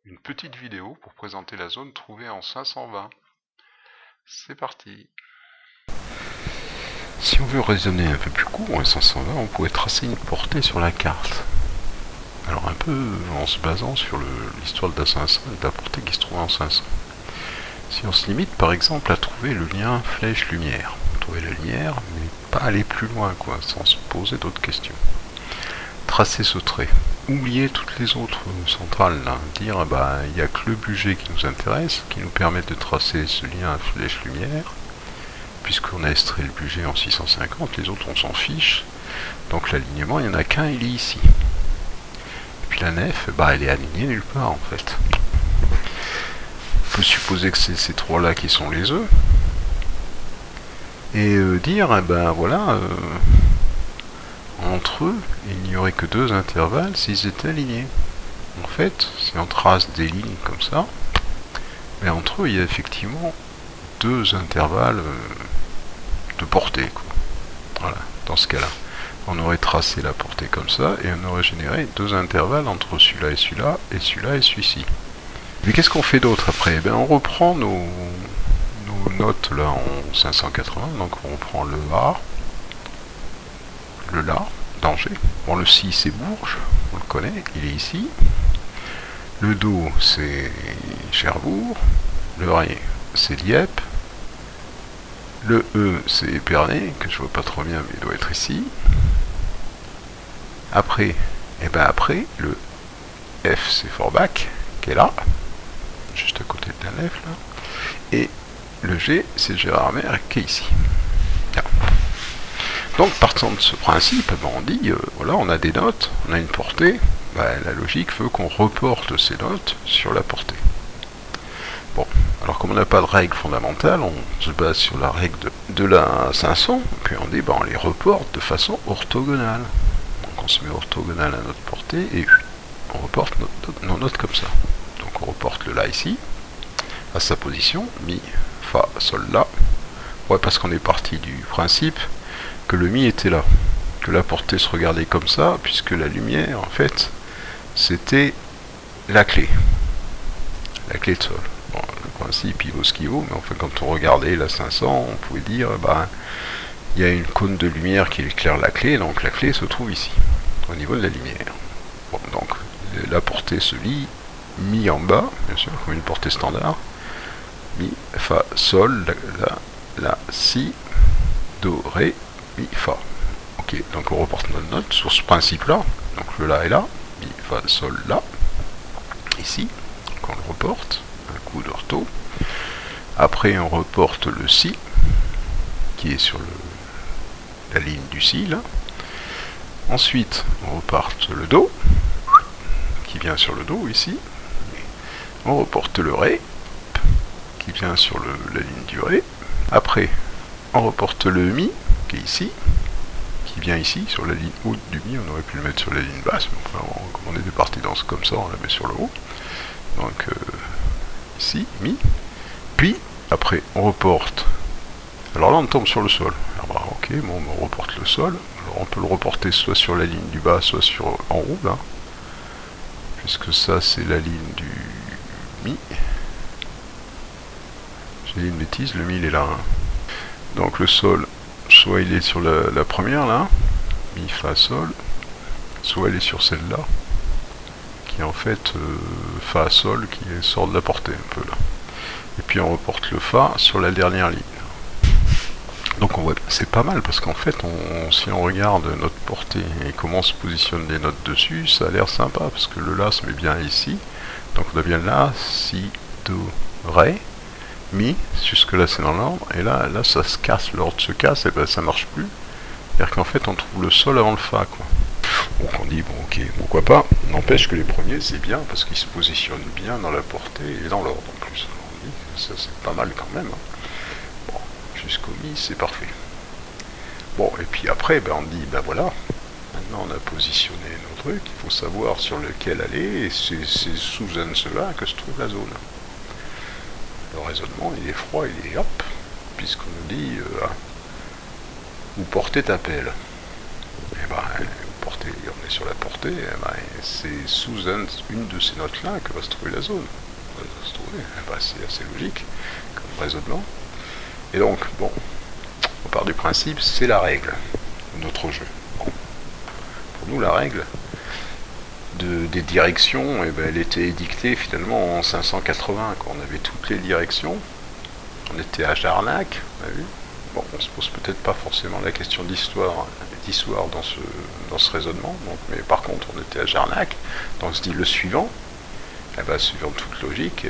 une petite vidéo pour présenter la zone trouvée en 520. C'est parti. Si on veut raisonner un peu plus court, en 520, on pourrait tracer une portée sur la carte. Alors un peu en se basant sur l'histoire de la 500 et de la portée qui se trouve en 500. Si on se limite par exemple à trouver le lien flèche-lumière, trouver la lumière, mais pas aller plus loin, quoi, sans se poser d'autres questions. Tracer ce trait, oublier toutes les autres centrales, là. Dire bah il n'y a que le budget qui nous intéresse, qui nous permet de tracer ce lien flèche-lumière, puisqu'on a extrait le budget en 650, les autres on s'en fiche, donc l'alignement il n'y en a qu'un, il est ici. Et puis la nef, bah elle est alignée nulle part en fait. On peut supposer que c'est ces trois-là qui sont les œufs, et dire, ben voilà, entre eux, il n'y aurait que deux intervalles s'ils étaient alignés. En fait, si on trace des lignes comme ça, mais entre eux, il y a effectivement deux intervalles de portée, quoi. Voilà, dans ce cas-là. On aurait tracé la portée comme ça, et on aurait généré deux intervalles entre celui-là et celui-là, et celui-là et celui-ci. Mais qu'est-ce qu'on fait d'autre après? Ben, on reprend nos notes là en 580, donc on prend le A, le La, danger. Bon, le Si c'est Bourges, on le connaît, il est ici. Le Do c'est Cherbourg, le Ré c'est Dieppe, le E c'est Épernay, que je vois pas trop bien mais il doit être ici. Après, et ben après, le F c'est Forbach, qui est là, juste à côté de la nef là. Et le G c'est Gérardmer, qui est ici. Là. Donc partant de ce principe, ben, on dit, voilà, on a des notes, on a une portée, ben, la logique veut qu'on reporte ces notes sur la portée. Bon, alors comme on n'a pas de règle fondamentale, on se base sur la règle de la 500, puis on dit, ben, on les reporte de façon orthogonale. Donc on se met orthogonale à notre portée, et on reporte nos notes comme ça. Donc on reporte le La ici, à sa position, Mi, Fa, Sol, La. Ouais, parce qu'on est parti du principe que le Mi était là, que la portée se regardait comme ça, puisque la lumière, en fait, c'était la clé de Sol. Bon, le principe, il vaut ce qu'il vaut, mais enfin, quand on regardait la 500, on pouvait dire, bah, il y a une cône de lumière qui éclaire la clé, donc la clé se trouve ici, au niveau de la lumière. Bon, donc, la portée se lit Mi en bas, bien sûr, comme une portée standard, Mi, Fa, Sol, La, Si, Do, Ré, Mi, Fa. Ok, donc on reporte notre note sur ce principe-là. Donc le La est là, Mi, Fa, Sol, La. Ici, donc on le reporte, un coup d'ortho. Après on reporte le Si, qui est sur la ligne du Si, là. Ensuite, on reporte le Do, qui vient sur le Do, ici. On reporte le Ré, qui vient sur la ligne du Ré. Après, on reporte le Mi, qui est ici, qui vient ici, sur la ligne haute du Mi. On aurait pu le mettre sur la ligne basse, mais enfin, comme on était parti dans ce comme ça, on la met sur le haut. Donc, ici, Mi. Puis, après, on reporte. Alors là, on tombe sur le sol. Alors, bah, ok, bon, on reporte le sol. Alors, on peut le reporter soit sur la ligne du bas, soit en haut, là. Puisque ça, c'est la ligne du Mi. J'ai dit une bêtise, le Mi, il est là. Hein. Donc, le sol, soit il est sur la première, là. Mi, Fa, Sol. Soit il est sur celle-là. Qui est en fait Fa, Sol, qui sort de la portée, un peu, là. Et puis, on reporte le Fa sur la dernière ligne. Donc on voit, c'est pas mal parce qu'en fait, si on regarde notre portée et comment se positionnent les notes dessus, ça a l'air sympa parce que le La se met bien ici. Donc on a bien La, Si, Do, Ré, Mi, jusque là c'est dans l'ordre, et là ça se casse, l'ordre se casse, et ben ça marche plus. C'est-à-dire qu'en fait on trouve le Sol avant le Fa, quoi. Donc on dit, bon ok, pourquoi pas, n'empêche que les premiers c'est bien parce qu'ils se positionnent bien dans la portée et dans l'ordre en plus. On dit, ça c'est pas mal quand même. Hein. Jusqu'au Mi, c'est parfait. Bon, et puis après, ben, on dit, ben voilà, maintenant on a positionné nos trucs, il faut savoir sur lequel aller, et c'est sous cela que se trouve la zone. Le raisonnement, il est froid, il est hop, puisqu'on nous dit, où porter ta pelle. Et ben, portée, on est sur la portée, c'est sous une de ces notes-là que va se trouver la zone. Va se trouver, c'est assez logique comme raisonnement. Et donc, bon, on part du principe, c'est la règle de notre jeu. Bon. Pour nous, la règle des directions, elle était édictée finalement en 580, quand on avait toutes les directions. On était à Jarnac, on a vu. Bon, on se pose peut-être pas forcément la question d'histoire dans ce raisonnement, donc, mais par contre on était à Jarnac, donc on se dit le suivant, suivant toute logique,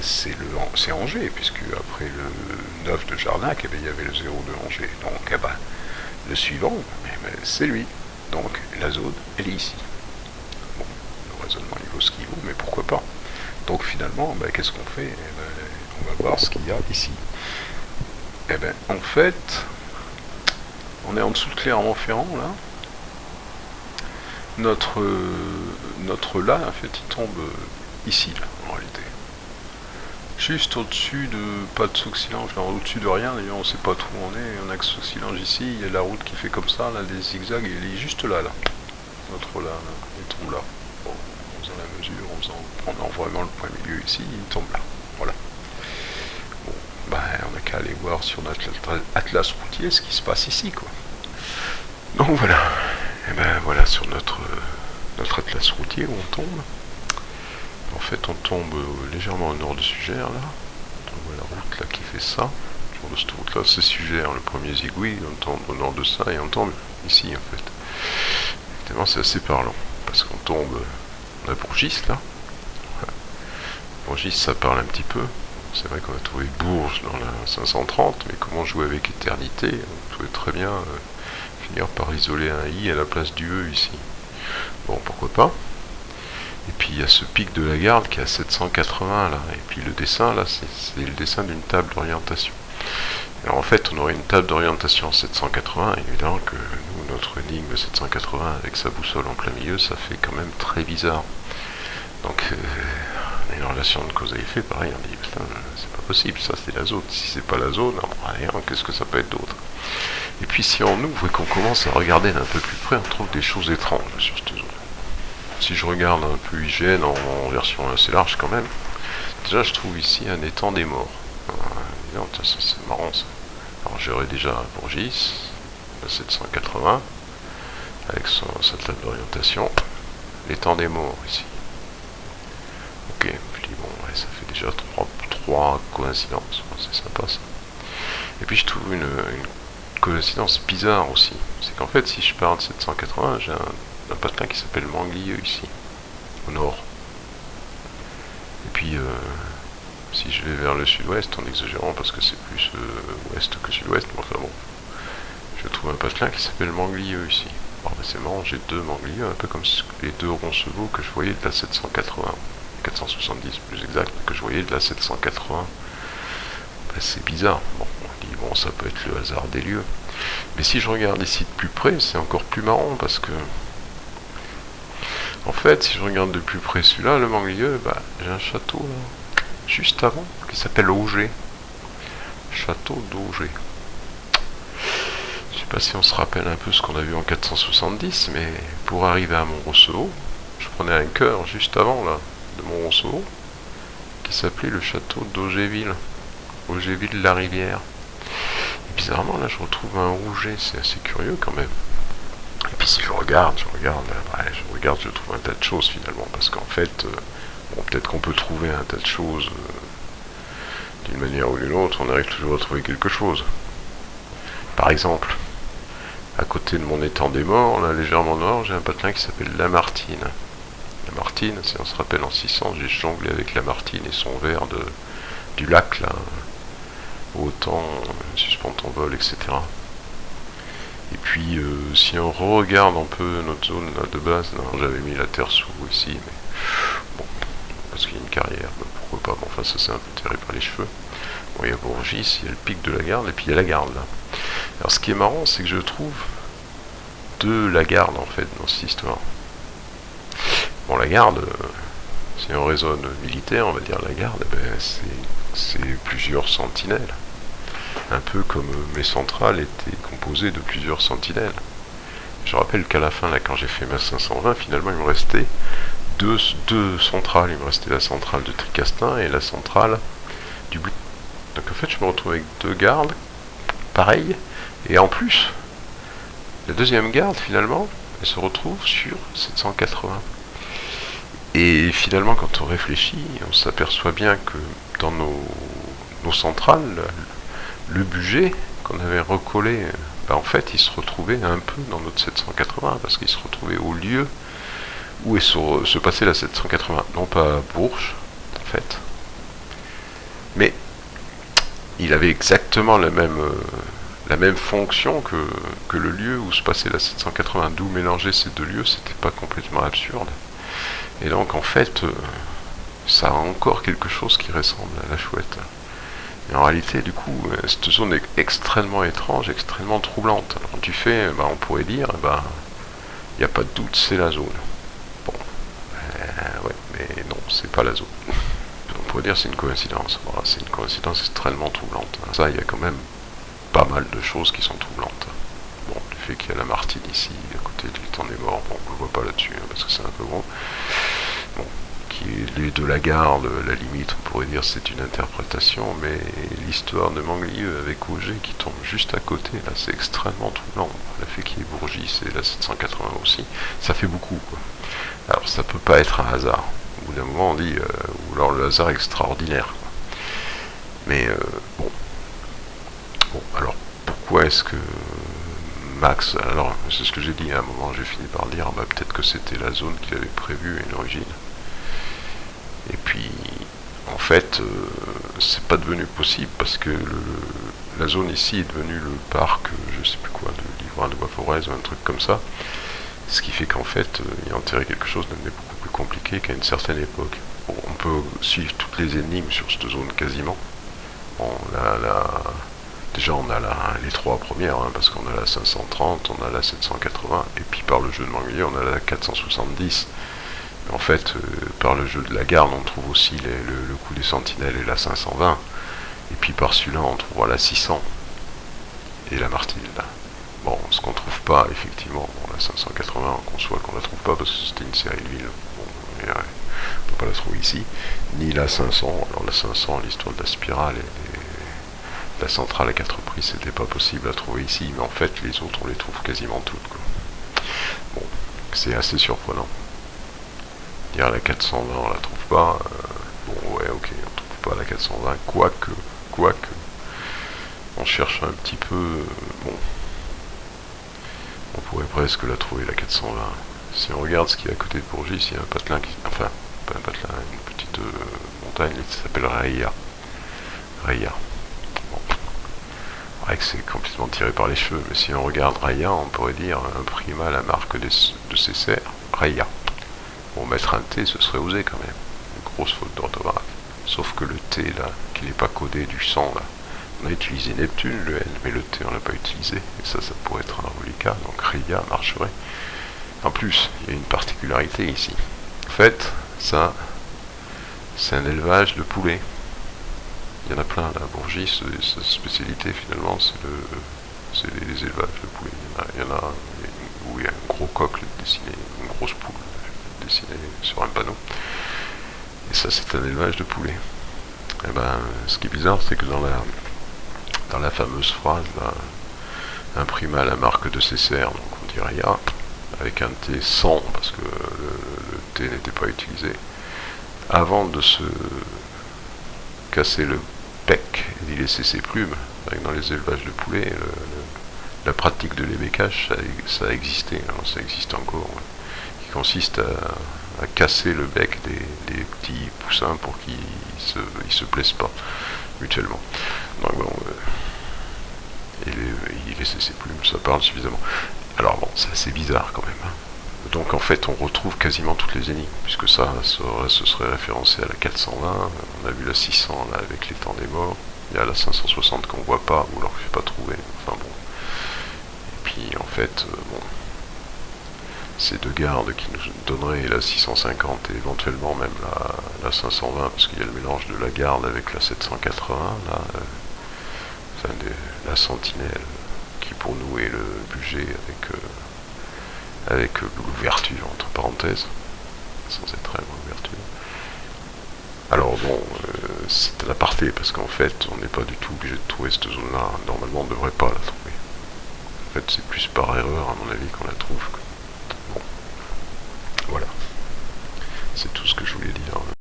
c'est Angers, puisque après le 9 de Jarnac, il y avait le 0 de Angers, donc le suivant, c'est lui, donc la zone, elle est ici. Bon, le raisonnement il vaut ce qu'il vaut, mais pourquoi pas. Donc finalement, qu'est-ce qu'on fait? On va voir ce qu'il y a ici. En fait, on est en dessous de Clermont-Ferrand, là. Notre là, en fait, il tombe ici, là, en réalité. Juste au-dessus de... pas de Sauxillange, au-dessus de rien, d'ailleurs, on sait pas trop où on est. On a que Sauxillange ici, il y a la route qui fait comme ça, là, des zigzags, et il est juste là, là. Notre là, il tombe là. Bon, en faisant la mesure, en prenant vraiment le point milieu ici, il tombe là. Voilà. On n'a qu'à aller voir sur notre atlas routier ce qui se passe ici, quoi. Donc voilà. Et voilà sur notre atlas routier où on tombe. En fait, on tombe légèrement au nord de Sugères, là. On voit la route là qui fait ça. Sur de cette route là, c'est Sugères, le premier zigouille. On tombe au nord de ça et on tombe ici, en fait. Évidemment, c'est assez parlant parce qu'on tombe. On a Bourgis là. Bourgis, ça parle un petit peu. C'est vrai qu'on a trouvé Bourges dans la 530, mais comment jouer avec éternité? On pouvait très bien finir par isoler un I à la place du E ici. Bon, pourquoi pas. Et puis il y a ce pic de la Garde qui est à 780 là. Et puis le dessin là, c'est le dessin d'une table d'orientation. Alors en fait, on aurait une table d'orientation 780, et évidemment que nous, notre énigme 780 avec sa boussole en plein milieu, ça fait quand même très bizarre. Donc on a une relation de cause à effet, pareil, on dit putain, c'est pas possible, ça c'est la zone. Si c'est pas la zone, qu'est-ce que ça peut être d'autre? Et puis si on ouvre et qu'on commence à regarder d'un peu plus près, on trouve des choses étranges sur cette zone. Si je regarde un peu IGN en version assez large quand même, déjà je trouve ici un étang des morts. C'est marrant ça. Alors j'aurais déjà Bourgis, 780, avec sa table d'orientation, l'étang des morts ici. Ok, puis bon, ça fait déjà trois coïncidences, c'est sympa ça. Et puis je trouve une coïncidence bizarre aussi, c'est qu'en fait si je pars de 780, j'ai un patelin qui s'appelle Manglieu ici, au nord. Et puis si je vais vers le sud-ouest, en exagérant parce que c'est plus ouest que sud-ouest, mais enfin bon, je trouve un patelin qui s'appelle Manglieu ici. Alors c'est marrant, j'ai deux Manglieux, un peu comme les deux Roncevaux que je voyais de la 780. 470 plus exact, que je voyais de la 780. C'est bizarre. Bon, on dit, bon, ça peut être le hasard des lieux. Mais si je regarde ici de plus près, c'est encore plus marrant parce que, en fait, si je regarde de plus près celui-là, le Manglieu, j'ai un château là, juste avant, qui s'appelle Auger. Château d'Auger. Je sais pas si on se rappelle un peu ce qu'on a vu en 470, mais pour arriver à Montrossau, je prenais un cœur juste avant là, de Montrossau, qui s'appelait le château d'Augéville, Augéville-la-Rivière. Et bizarrement là je retrouve un Rouget, c'est assez curieux quand même. Et puis si je regarde, je trouve un tas de choses finalement, parce qu'en fait, bon, peut-être qu'on peut trouver un tas de choses d'une manière ou d'une autre, on arrive toujours à trouver quelque chose. Par exemple, à côté de mon étang des morts, là légèrement au nord, j'ai un patelin qui s'appelle Lamartine. Lamartine, si on se rappelle en 600, j'ai jonglé avec Lamartine et son verre du lac là, autant suspend ton vol, etc. Et puis si on regarde un peu notre zone là, de base, j'avais mis la terre sous ici, mais bon, parce qu'il y a une carrière, pourquoi pas, bon, enfin ça c'est un peu tiré par les cheveux. Bon, il y a Bourgis, il y a le pic de la Garde, et puis il y a la Garde là. Alors ce qui est marrant, c'est que je trouve de la Garde en fait dans cette histoire. Bon, la Garde, si on raisonne militaire, on va dire la Garde, c'est plusieurs sentinelles. Un peu comme mes centrales étaient composées de plusieurs sentinelles. Je rappelle qu'à la fin, là, quand j'ai fait ma 520, finalement, il me restait deux centrales. Il me restait la centrale de Tricastin et la centrale du Blé. Donc en fait, je me retrouve avec deux gardes, pareil. Et en plus, la deuxième garde, finalement, elle se retrouve sur 780. Et finalement, quand on réfléchit, on s'aperçoit bien que dans nos centrales, le budget qu'on avait recollé, en fait, il se retrouvait un peu dans notre 780, parce qu'il se retrouvait au lieu où est se passait la 780, non pas à Bourges, en fait, mais il avait exactement la même fonction que le lieu où se passait la 780, d'où mélanger ces deux lieux, c'était pas complètement absurde. Et donc, en fait, ça a encore quelque chose qui ressemble à la Chouette. Et en réalité, du coup, cette zone est extrêmement étrange, extrêmement troublante. Alors du fait, on pourrait dire, il n'y a pas de doute, c'est la zone. Bon, ouais, mais non, c'est pas la zone. On pourrait dire c'est une coïncidence. Voilà, c'est une coïncidence extrêmement troublante. Ça, il y a quand même pas mal de choses qui sont troublantes. Bon, du fait qu'il y a la Martine ici, à côté du temps des morts, bon, on le voit pas là-dessus, parce que c'est un peu gros. Bon, qui est de la garde, la limite, on pourrait dire c'est une interprétation, mais l'histoire de Manglieu avec Auger qui tombe juste à côté, là, c'est extrêmement troublant. Le fait qu'il y ait Bourgis et la 780 aussi, ça fait beaucoup, quoi. Alors, ça peut pas être un hasard. Au bout d'un moment, on dit, ou alors le hasard extraordinaire, quoi. Mais, bon. Bon, alors, pourquoi est-ce que Max, alors c'est ce que j'ai dit à un moment, j'ai fini par dire, peut-être que c'était la zone qu'il avait prévue à l'origine. Et puis, en fait, c'est pas devenu possible parce que la zone ici est devenue le parc, je sais plus quoi, de Livrain de Bois-Forez ou un truc comme ça. Ce qui fait qu'en fait, y enterrer quelque chose devenait beaucoup plus compliqué qu'à une certaine époque. Bon, on peut suivre toutes les énigmes sur cette zone quasiment. Bon, déjà on a les trois premières, parce qu'on a la 530, on a la 780, et puis par le jeu de Manglier, on a la 470. En fait, par le jeu de la garde, on trouve aussi le coup des sentinelles et la 520. Et puis par celui-là, on trouvera la 600 et la Martine. Bon, ce qu'on trouve pas, effectivement, bon, la 580, on conçoit qu'on la trouve pas parce que c'était une série de villes. Bon, on peut pas la trouver ici. Ni la 500. Alors la 500, l'histoire de la spirale et la centrale à 4 prises, c'était pas possible à trouver ici. Mais en fait, les autres, on les trouve quasiment toutes, quoi. Bon, c'est assez surprenant. Dire la 420 on la trouve pas, bon ouais ok on trouve pas la 420, quoique on cherche un petit peu, bon on pourrait presque la trouver la 420. Si on regarde ce qui est à côté de Bourgis, il y a un patelin enfin pas un patelin, une petite montagne qui s'appelle Reia. Bon, vrai que c'est complètement tiré par les cheveux, mais si on regarde Reia, on pourrait dire imprima la marque de ses serres, Reia. Bon, mettre un T, ce serait osé quand même. Une grosse faute d'orthographe. Sauf que le T, là, qu'il n'est pas codé du sang, là. On a utilisé Neptune, le N, mais le T, on l'a pas utilisé. Et ça pourrait être un reliquat, donc Ria marcherait. En plus, il y a une particularité ici. En fait, ça, c'est un élevage de poulets. Il y en a plein, là. Bourgis, sa spécialité, finalement, c'est les élevages de poulets. Il y en a où il y a un gros coq dessiné, une grosse poule dessiné sur un panneau. Et ça, c'est un élevage de poulets. Et ce qui est bizarre, c'est que dans la fameuse phrase, là, imprima la marque de ses serres, donc on dit Ria, avec un T sans, parce que le T n'était pas utilisé, avant de se casser le bec et d'y laisser ses plumes, avec dans les élevages de poulets, la pratique de l'ébécage, ça a existé, alors ça existe encore, ouais, qui consiste à casser le bec des petits poussins pour qu'ils se blessent pas mutuellement. Donc bon, il laissait ses plumes, ça parle suffisamment. Alors bon, c'est assez bizarre quand même. Donc en fait, on retrouve quasiment toutes les énigmes, puisque ça se serait référencé à la 420, on a vu la 600 là avec les temps des morts, il y a la 560 qu'on voit pas, ou alors que je n'ai pas trouvé, enfin bon. Et puis en fait, bon, ces deux gardes qui nous donneraient la 650 et éventuellement même la 520, parce qu'il y a le mélange de la garde avec la 780, là, enfin la sentinelle, qui pour nous est le budget avec avec l'ouverture entre parenthèses, sans être vraiment l'ouverture. Alors bon, c'est un aparté parce qu'en fait on n'est pas du tout obligé de trouver cette zone là, normalement on ne devrait pas la trouver. En fait c'est plus par erreur à mon avis qu'on la trouve.